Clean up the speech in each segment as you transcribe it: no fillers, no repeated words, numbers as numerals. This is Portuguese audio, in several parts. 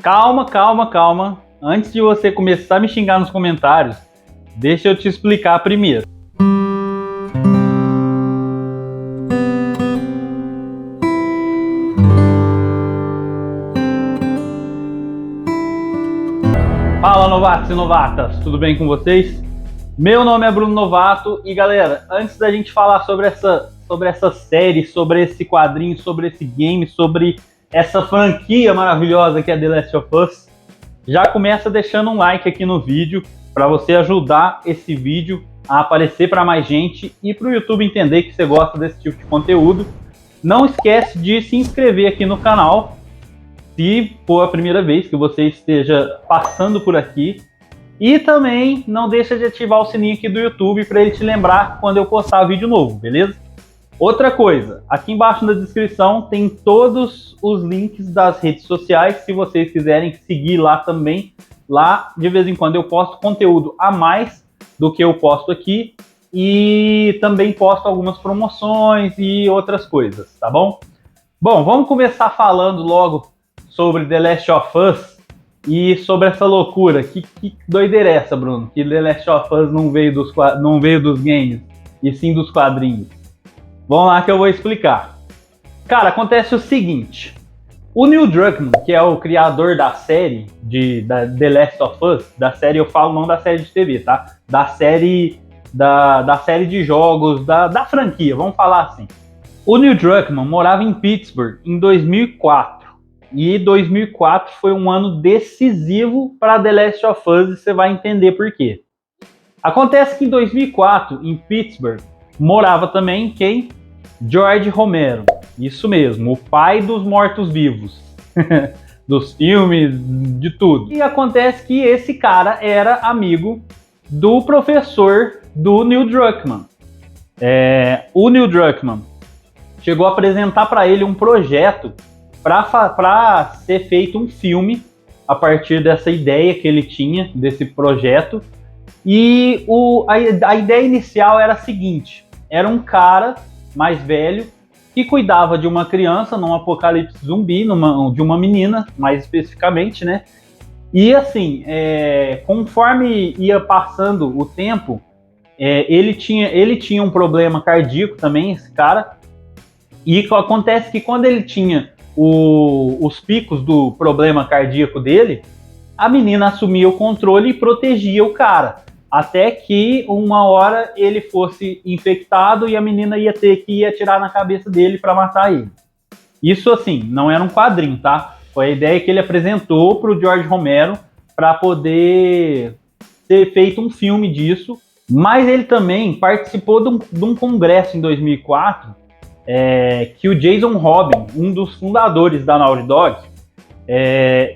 Calma, calma, calma. Antes de você começar a me xingar nos comentários, deixa eu te explicar primeiro. Fala, novatos e novatas, tudo bem com vocês? Meu nome é Bruno Novato e, galera, antes da gente falar sobre essa série, sobre esse quadrinho, sobre esse game, sobre essa franquia maravilhosa que é The Last of Us, já começa deixando um like aqui no vídeo para você ajudar esse vídeo a aparecer para mais gente e para o YouTube entender que você gosta desse tipo de conteúdo. Não esquece de se inscrever aqui no canal, se for a primeira vez que você esteja passando por aqui. E também não deixa de ativar o sininho aqui do YouTube para ele te lembrar quando eu postar vídeo novo, beleza? Outra coisa, aqui embaixo na descrição tem todos os links das redes sociais, se vocês quiserem seguir lá também. Lá, de vez em quando, eu posto conteúdo a mais do que eu posto aqui e também posto algumas promoções e outras coisas, tá bom? Bom, vamos começar falando logo sobre The Last of Us e sobre essa loucura. Que doideira é essa, Bruno? Que The Last of Us não veio dos games, e sim dos quadrinhos. Vamos lá que eu vou explicar. Cara, acontece o seguinte. O Neil Druckmann, que é o criador da série da The Last of Us, da série, eu falo não da série de TV, tá? Da série de jogos, da franquia, vamos falar assim. O Neil Druckmann morava em Pittsburgh em 2004. E 2004 foi um ano decisivo para The Last of Us e você vai entender por quê. Acontece que em 2004, em Pittsburgh, morava também quem? George Romero. Isso mesmo, o pai dos mortos-vivos. Dos filmes, de tudo. E acontece que esse cara era amigo do professor do Neil Druckmann. O Neil Druckmann chegou a apresentar para ele um projeto para ser feito um filme a partir dessa ideia que ele tinha, desse projeto. E a ideia inicial era a seguinte: era um cara mais velho que cuidava de uma criança num apocalipse zumbi, de uma menina, mais especificamente, né? E assim, conforme ia passando o tempo, ele tinha um problema cardíaco também, esse cara. E acontece que quando ele tinha os picos do problema cardíaco dele, a menina assumia o controle e protegia o cara. Até que uma hora ele fosse infectado e a menina ia ter que ir atirar na cabeça dele para matar ele. Isso, assim, não era um quadrinho, tá? Foi a ideia que ele apresentou para o George Romero para poder ter feito um filme disso. Mas ele também participou de um congresso em 2004, que o Jason Robin, um dos fundadores da Naughty Dog,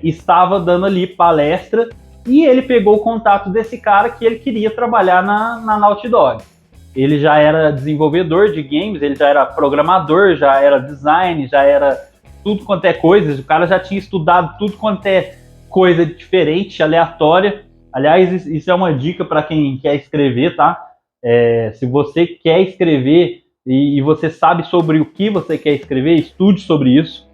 estava dando ali palestra. E ele pegou o contato desse cara que ele queria trabalhar na Naughty Dog. Ele já era desenvolvedor de games, ele já era programador, já era design, já era tudo quanto é coisa. O cara já tinha estudado tudo quanto é coisa diferente, aleatória. Aliás, isso é uma dica para quem quer escrever, tá? Se você quer escrever e você sabe sobre o que você quer escrever, estude sobre isso.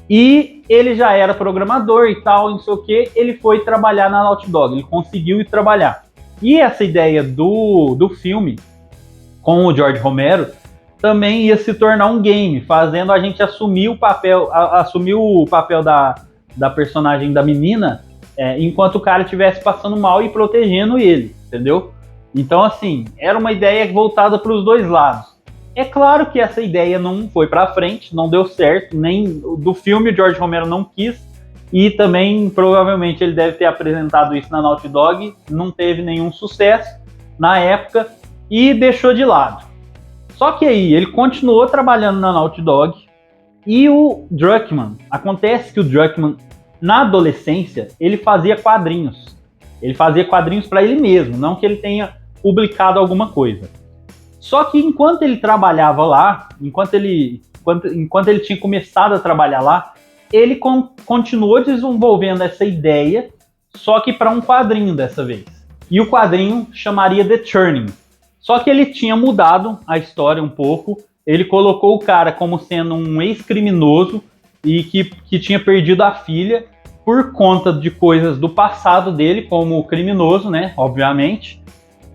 E ele já era programador e tal, não sei o que, ele foi trabalhar na Naughty Dog, ele conseguiu ir trabalhar. E essa ideia do filme, com o George Romero, também ia se tornar um game, fazendo a gente assumir o papel da personagem da menina, enquanto o cara estivesse passando mal e protegendo ele, entendeu? Então, assim, era uma ideia voltada para os dois lados. É claro que essa ideia não foi para frente, não deu certo, nem do filme o George Romero não quis, e também provavelmente ele deve ter apresentado isso na Naughty Dog, não teve nenhum sucesso na época e deixou de lado. Só que aí ele continuou trabalhando na Naughty Dog e o Druckmann, acontece que o Druckmann na adolescência ele fazia quadrinhos. Ele fazia quadrinhos para ele mesmo, não que ele tenha publicado alguma coisa. Só que enquanto ele trabalhava lá, enquanto ele tinha começado a trabalhar lá, ele continuou desenvolvendo essa ideia, só que para um quadrinho dessa vez. E o quadrinho chamaria The Turning. Só que ele tinha mudado a história um pouco, ele colocou o cara como sendo um ex-criminoso e que tinha perdido a filha, por conta de coisas do passado dele, como criminoso, né, obviamente.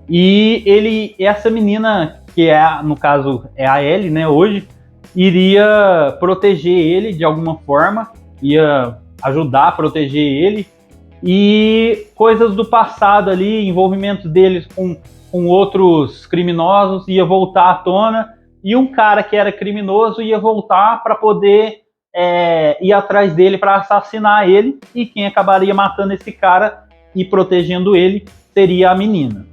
E essa menina, que no caso é a Ellie, né, hoje, iria proteger ele de alguma forma, ia ajudar a proteger ele, e coisas do passado ali, envolvimento deles com outros criminosos, ia voltar à tona, e um cara que era criminoso ia voltar para poder ir atrás dele para assassinar ele, e quem acabaria matando esse cara e protegendo ele seria a menina.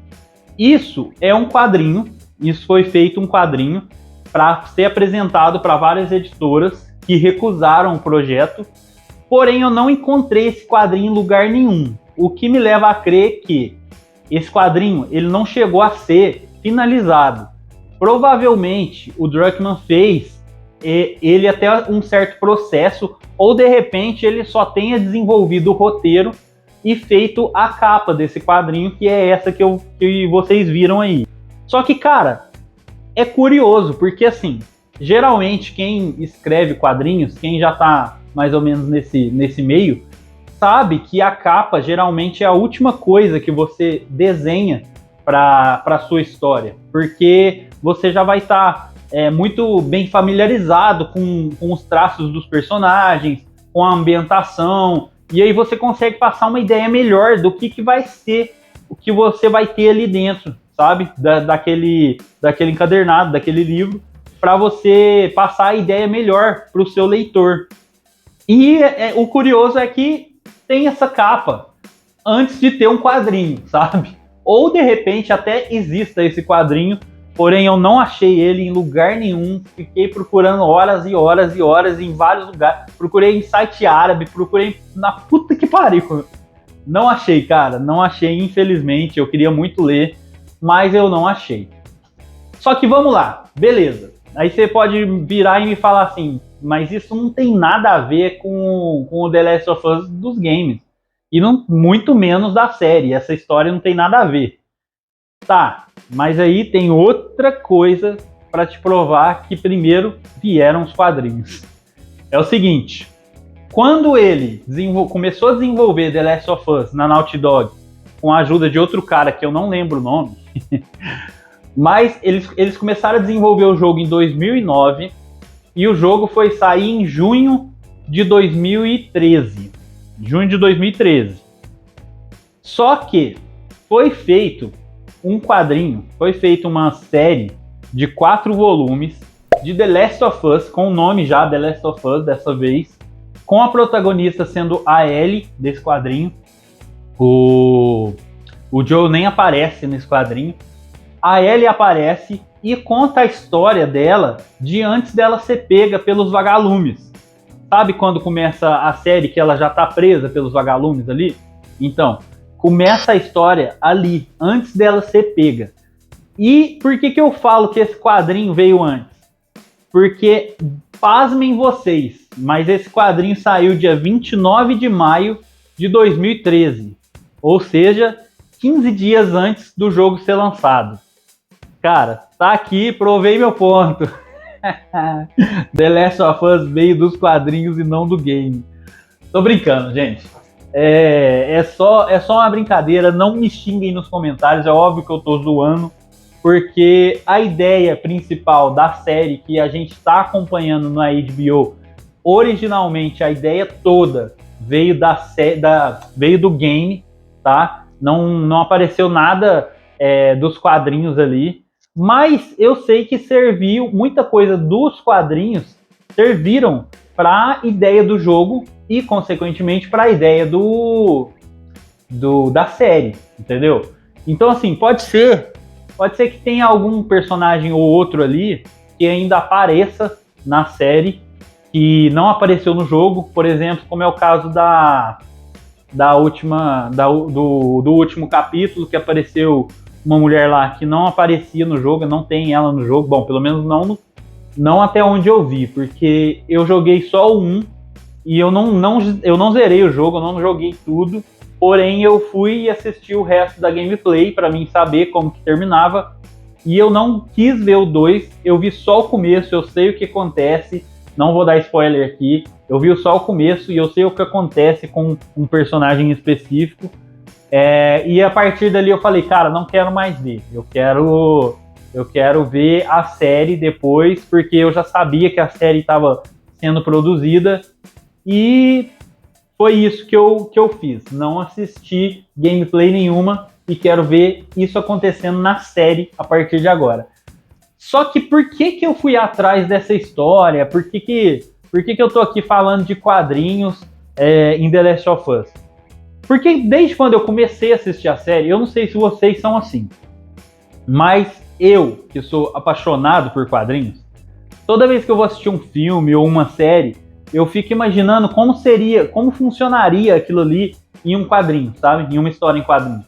Isso é um quadrinho, isso foi feito um quadrinho para ser apresentado para várias editoras que recusaram o projeto, porém eu não encontrei esse quadrinho em lugar nenhum, o que me leva a crer que esse quadrinho ele não chegou a ser finalizado. Provavelmente o Druckmann fez ele até um certo processo, ou de repente ele só tenha desenvolvido o roteiro e feito a capa desse quadrinho, que é essa que vocês viram aí. Só que, cara, é curioso, porque assim, geralmente quem escreve quadrinhos, quem já tá mais ou menos nesse meio, sabe que a capa geralmente é a última coisa que você desenha para sua história, porque você já vai estar muito bem familiarizado com os traços dos personagens, com a ambientação, e aí você consegue passar uma ideia melhor do que vai ser o que você vai ter ali dentro, sabe? Daquele encadernado, daquele livro, para você passar a ideia melhor para o seu leitor. E o curioso é que tem essa capa antes de ter um quadrinho, sabe? Ou de repente até exista esse quadrinho, porém eu não achei ele em lugar nenhum. Fiquei procurando horas e horas e horas em vários lugares. Procurei em site árabe, procurei na puta que pariu. Não achei, cara, não achei, infelizmente. Eu queria muito ler, mas eu não achei. Só que vamos lá, beleza. Aí você pode virar e me falar assim, mas isso não tem nada a ver com o The Last of Us dos games. E não, muito menos da série. Essa história não tem nada a ver. Tá, mas aí tem outra coisa para te provar que primeiro vieram os quadrinhos. É o seguinte, quando ele começou a desenvolver The Last of Us na Naughty Dog, com a ajuda de outro cara que eu não lembro o nome, mas eles começaram a desenvolver o jogo em 2009 e o jogo foi sair em junho de 2013. Junho de 2013. Só que foi feito um quadrinho, foi feita uma série de 4 volumes de The Last of Us, com o nome já The Last of Us dessa vez, com a protagonista sendo a Ellie desse quadrinho. O Joe nem aparece nesse quadrinho. A Ellie aparece e conta a história dela de antes dela ser pega pelos vagalumes. Sabe quando começa a série que ela já tá presa pelos vagalumes ali? Então, começa a história ali, antes dela ser pega. E por que eu falo que esse quadrinho veio antes? Porque, pasmem vocês, mas esse quadrinho saiu dia 29 de maio de 2013. Ou seja, 15 dias antes do jogo ser lançado. Cara, tá aqui, provei meu ponto. The Last of Us veio dos quadrinhos e não do game. Tô brincando, gente. É só uma brincadeira. Não me xinguem nos comentários. É óbvio que eu tô zoando, porque a ideia principal da série que a gente tá acompanhando na HBO, originalmente a ideia toda veio veio do game, tá? Não apareceu nada dos quadrinhos ali. Mas eu sei que muita coisa dos quadrinhos serviram para a ideia do jogo e, consequentemente, para a ideia da série, entendeu? Então, assim, pode ser que tenha algum personagem ou outro ali que ainda apareça na série, que não apareceu no jogo, por exemplo, como é o caso do último capítulo, que apareceu uma mulher lá que não aparecia no jogo, não tem ela no jogo, bom, pelo menos não até onde eu vi, porque eu joguei só o 1 e eu não zerei o jogo, eu não joguei tudo, porém eu fui e assisti o resto da gameplay para mim saber como que terminava, e eu não quis ver o 2, eu vi só o começo, eu sei o que acontece, não vou dar spoiler aqui. Eu vi só o começo e eu sei o que acontece com um personagem específico. E a partir dali eu falei, cara, não quero mais ver. Eu quero ver a série depois, porque eu já sabia que a série estava sendo produzida. E foi isso que eu fiz. Não assisti gameplay nenhuma e quero ver isso acontecendo na série a partir de agora. Só que por que eu fui atrás dessa história? Por que eu tô aqui falando de quadrinhos em The Last of Us? Porque desde quando eu comecei a assistir a série, eu não sei se vocês são assim, mas eu, que sou apaixonado por quadrinhos, toda vez que eu vou assistir um filme ou uma série, eu fico imaginando como funcionaria aquilo ali em um quadrinho, sabe? Em uma história em quadrinho.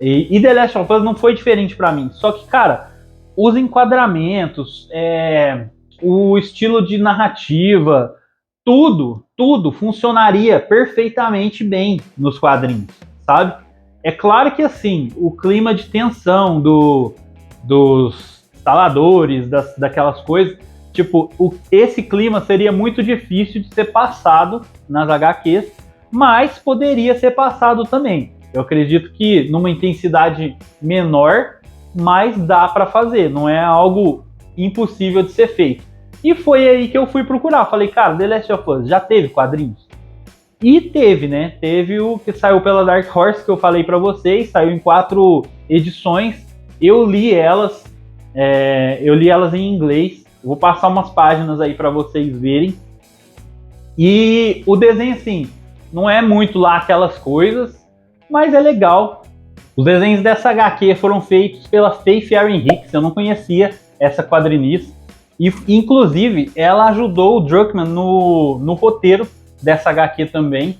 E The Last of Us não foi diferente pra mim. Só que, cara, os enquadramentos, o estilo de narrativa, tudo funcionaria perfeitamente bem nos quadrinhos, sabe? É claro que, assim, o clima de tensão dos instaladores, daquelas coisas, tipo, esse clima seria muito difícil de ser passado nas HQs, mas poderia ser passado também. Eu acredito que numa intensidade menor, mas dá para fazer, não é algo impossível de ser feito. E foi aí que eu fui procurar. Falei, cara, The Last of Us já teve quadrinhos? E teve, né? Teve o que saiu pela Dark Horse, que eu falei para vocês, saiu em 4 edições. Eu li elas em inglês. Vou passar umas páginas aí para vocês verem. E o desenho, assim, não é muito lá aquelas coisas, mas é legal. Os desenhos dessa HQ foram feitos pela Faith Erin Hicks. Eu não conhecia essa quadrinista. E, inclusive, ela ajudou o Druckmann no roteiro dessa HQ também.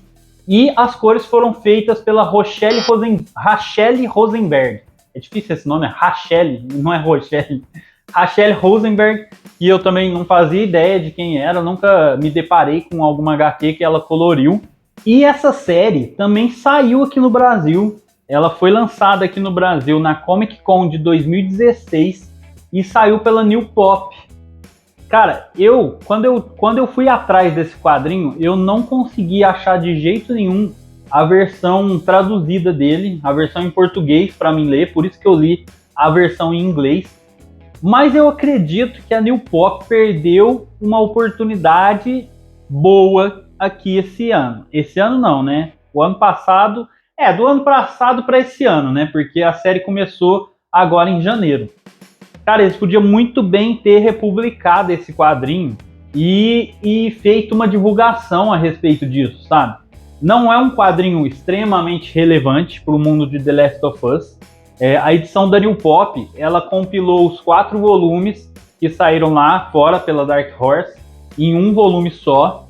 E as cores foram feitas pela Rachelle Rosenberg. É difícil esse nome, é Rachelle, não é Rochelle. Rachelle Rosenberg, que eu também não fazia ideia de quem era, eu nunca me deparei com alguma HQ que ela coloriu. E essa série também saiu aqui no Brasil. Ela foi lançada aqui no Brasil na Comic Con de 2016 e saiu pela New Pop. Cara, quando eu fui atrás desse quadrinho, eu não consegui achar de jeito nenhum a versão traduzida dele, a versão em português para mim ler, por isso que eu li a versão em inglês. Mas eu acredito que a New Pop perdeu uma oportunidade boa aqui esse ano. Esse ano não, né? O ano passado, do ano passado para esse ano, né? Porque a série começou agora em janeiro. Cara, eles podiam muito bem ter republicado esse quadrinho e feito uma divulgação a respeito disso, sabe? Não é um quadrinho extremamente relevante para o mundo de The Last of Us. A edição da New Pop, ela compilou os 4 volumes que saíram lá fora pela Dark Horse em um volume só.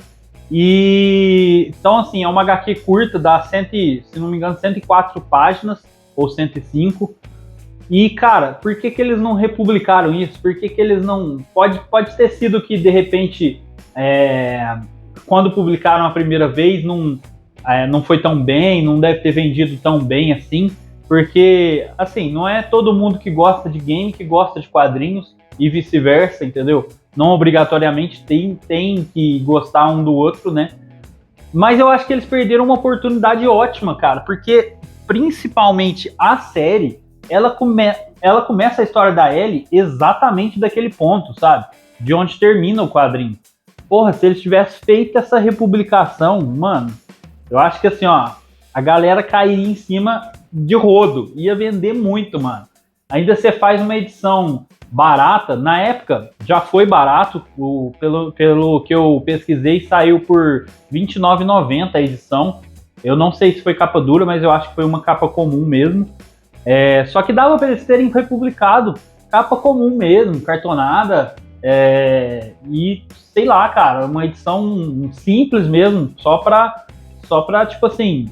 E então, assim, é uma HQ curta, dá se não me engano, 104 páginas ou 105. E, cara, por que eles não republicaram isso? Por que eles não... Pode ter sido que, de repente, quando publicaram a primeira vez, não foi tão bem, não deve ter vendido tão bem assim, porque, assim, não é todo mundo que gosta de game que gosta de quadrinhos e vice-versa, entendeu? Não obrigatoriamente tem que gostar um do outro, né? Mas eu acho que eles perderam uma oportunidade ótima, cara, porque, principalmente, a série... Ela começa a história da Ellie exatamente daquele ponto, sabe? De onde termina o quadrinho. Porra, se eles tivessem feito essa republicação, mano, eu acho que assim, ó, a galera cairia em cima de rodo. Ia vender muito, mano. Ainda você faz uma edição barata, na época já foi barato, pelo que eu pesquisei, saiu por R$29,90 a edição. Eu não sei se foi capa dura, mas eu acho que foi uma capa comum mesmo. Só que dava para eles terem republicado capa comum mesmo, cartonada, e sei lá, cara, uma edição simples mesmo, só pra tipo assim,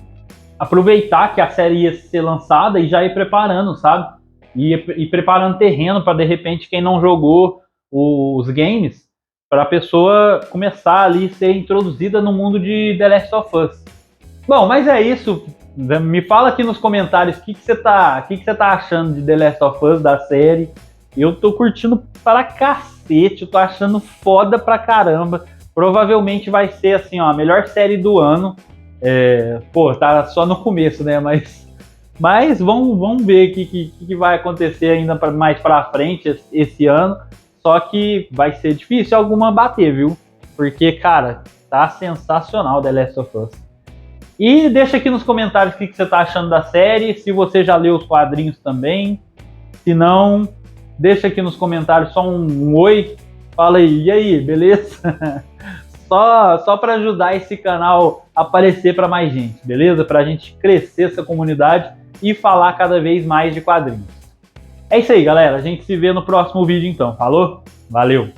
aproveitar que a série ia ser lançada e já ir preparando, sabe? E preparando terreno para, de repente, quem não jogou os games, para a pessoa começar ali, ser introduzida no mundo de The Last of Us. Bom, mas é isso. Me fala aqui nos comentários o que você tá achando de The Last of Us, da série. Eu tô curtindo pra cacete, eu tô achando foda pra caramba. provavelmente vai ser assim, ó, a melhor série do ano. Pô, tá só no começo, né? Mas vamos ver o que vai acontecer ainda mais pra frente esse ano. Só que vai ser difícil alguma bater, viu? Porque, cara, tá sensacional The Last of Us. E deixa aqui nos comentários o que você tá achando da série, se você já leu os quadrinhos também. Se não, deixa aqui nos comentários só um oi. Fala aí, e aí, beleza? Só para ajudar esse canal a aparecer para mais gente, beleza? Para a gente crescer essa comunidade e falar cada vez mais de quadrinhos. É isso aí, galera. A gente se vê no próximo vídeo então. Falou? Valeu!